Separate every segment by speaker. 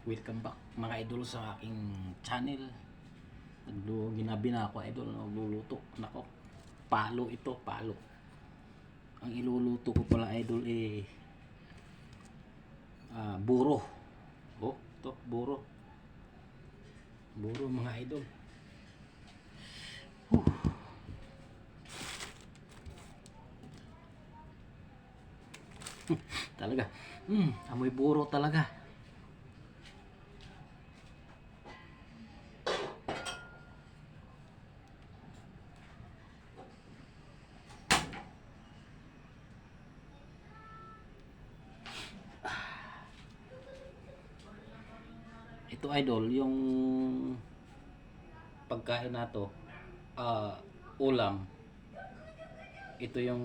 Speaker 1: Welcome back mga idol sa aking channel. Ginabi na ako idol, nagluluto. Nako, palo ito, palo. Ang iluluto ko pala idol buro. Oh, ito, buro. Buro mga idol. Huh. Talaga. Amoy buro talaga. Ito idol, yung pagkain na to, ulam. Ito yung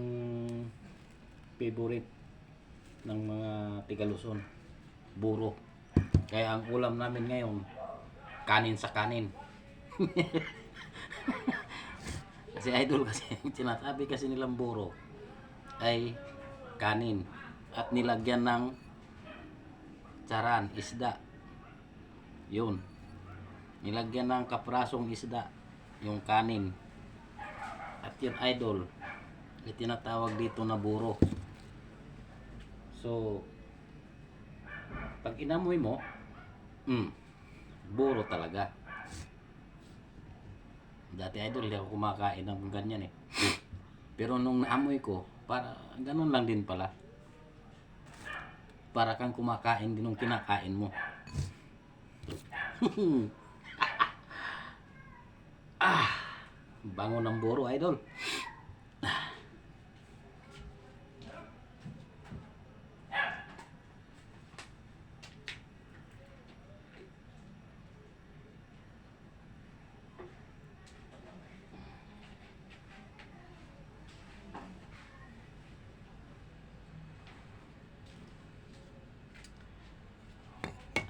Speaker 1: favorite ng mga Tiga-Luzon, buro. Kaya ang ulam namin ngayon, kanin sa kanin. Kasi idol, kasi sinasabi kasi nilang buro ay kanin at nilagyan ng charan, isda. Yun, nilagyan ng kaprasong isda yung kanin, at yun idol, itinatawag dito na buro. So pag inamoy mo, buro talaga. Dati idol, hindi ako kumakain ng ganyan pero nung naamoy ko, para ganun lang din pala, para kang kumakain din ng kinakain mo. Bango ng buro idol.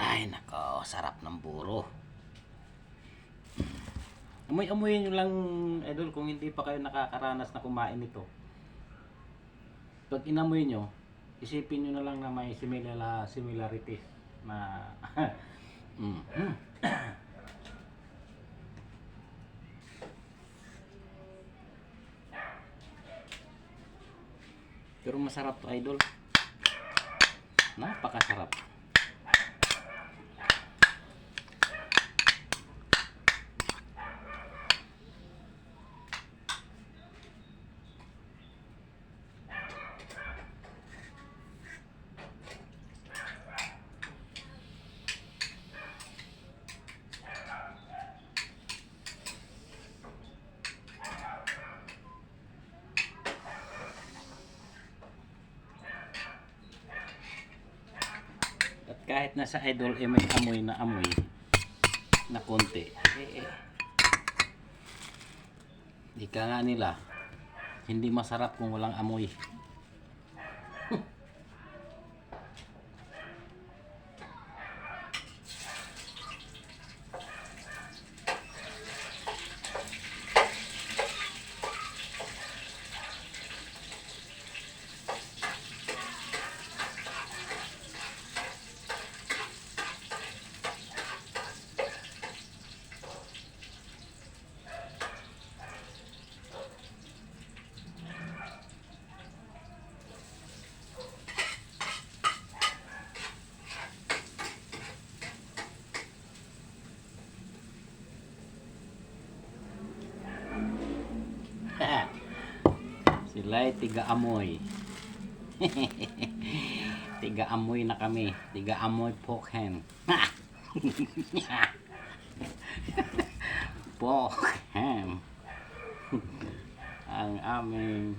Speaker 1: Ay nako, sarap ng buro. Amoy-amoyin nyo lang idol kung hindi pa kayo nakakaranas na kumain nito. Pag inamoy nyo, isipin nyo na lang na may similarities na pero masarap to idol. Napakasarap. Kahit nasa idol may amoy na konti, ika nga nila, hindi masarap kung walang amoy. Sila'y tiga-amoy. Tiga-amoy na kami. Tiga-amoy pork hen. Pork hen. Ang aming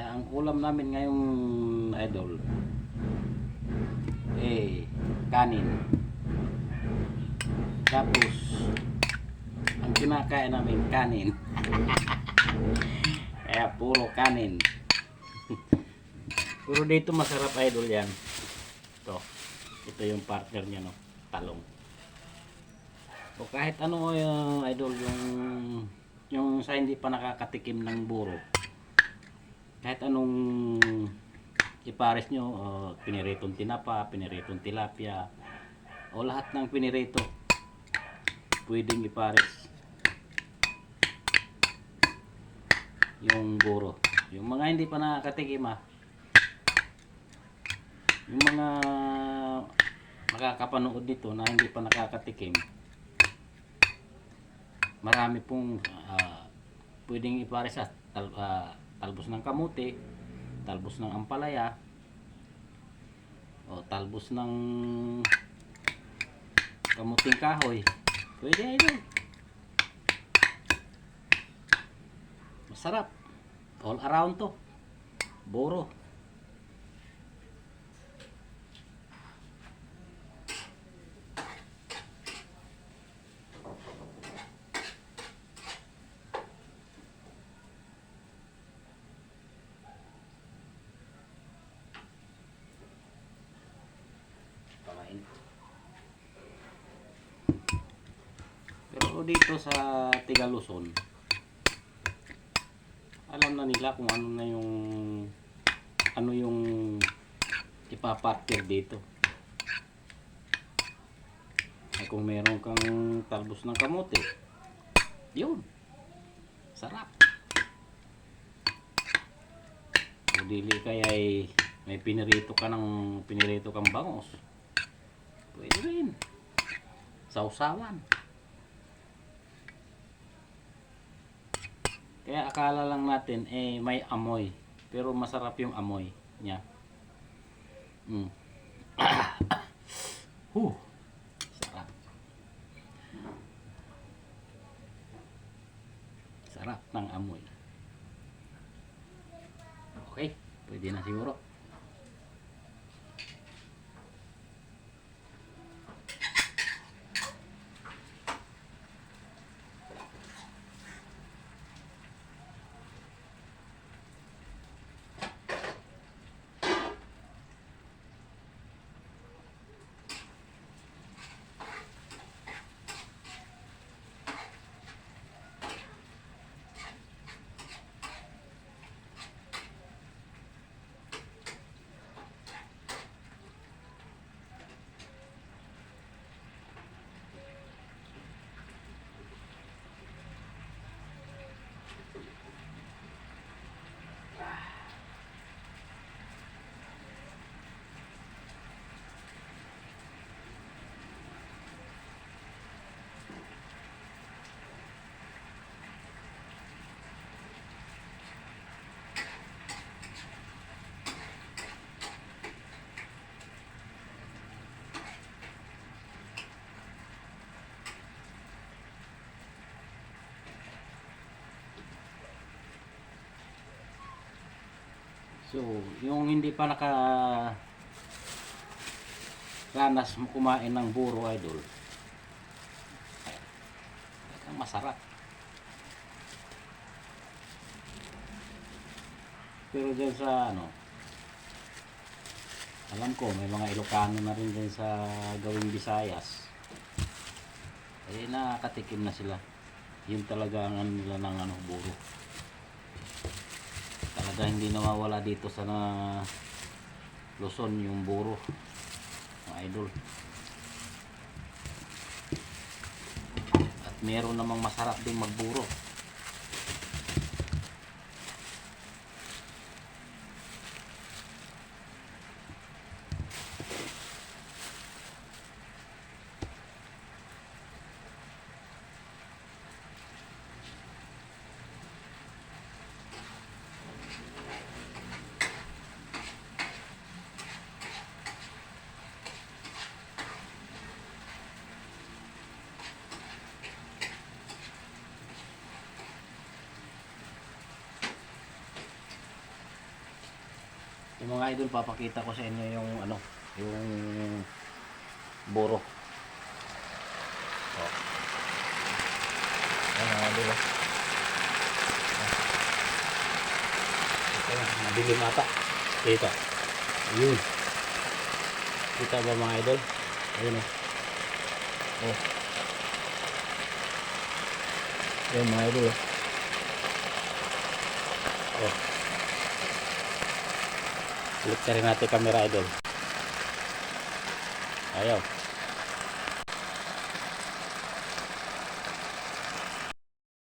Speaker 1: ang ulam namin ngayong idol kanin. Tapos ang kinakain namin kanin. Kaya puro kanin. Puro dito masarap idol yan. Ito. Ito yung partner niya, no, talong. O kahit ano yung idol, yung sa hindi pa nakakatikim ng buro, kahit anong ipares nyo, piniritong tinapa, piniritong tilapia, o lahat ng pinirito pwedeng ipares yung buro. Yung mga hindi pa nakakatikim, yung mga makakapanood dito na hindi pa nakakatikim, marami pong pwedeng ipares sa talbos ng kamuti, talbos ng ampalaya, o talbos ng kamuting kahoy. Pwede idol. Masarap. All around to. Buro. Pakain. Pero dito sa Tigaluzon, alam na nila kung ano yung ipapartir dito. Ay kung meron kang talbos ng kamote, yun, sarap. O dili kaya ay may pinirito kang bangos, pwede rin sausawan. Kaya akala lang natin may amoy, pero masarap yung amoy niya. Sarap. Sarap ng amoy. Okay, pwede na siguro. So, yung hindi pa ranas mo kumain ng buro idol, ay, masarap. Pero dyan sa alam ko may mga Ilocano na rin dyan sa gawing Visayas, nakakatikim na sila. Yun talaga ang nila ng buro. Talaga hindi nawawala dito sa Luzon yung buro, mga idol. At meron namang masarap ding magburo. Yung mga idol, papakita ko sa inyo yung yung buro. Oh. Ayan mga idol. Ito, madilim ata. Ito. Ayun. Kita ba mga idol? Ayun oh. Oh. Ayun mga idol oh. Oh. Balik na rin natin camera idol. Ayaw.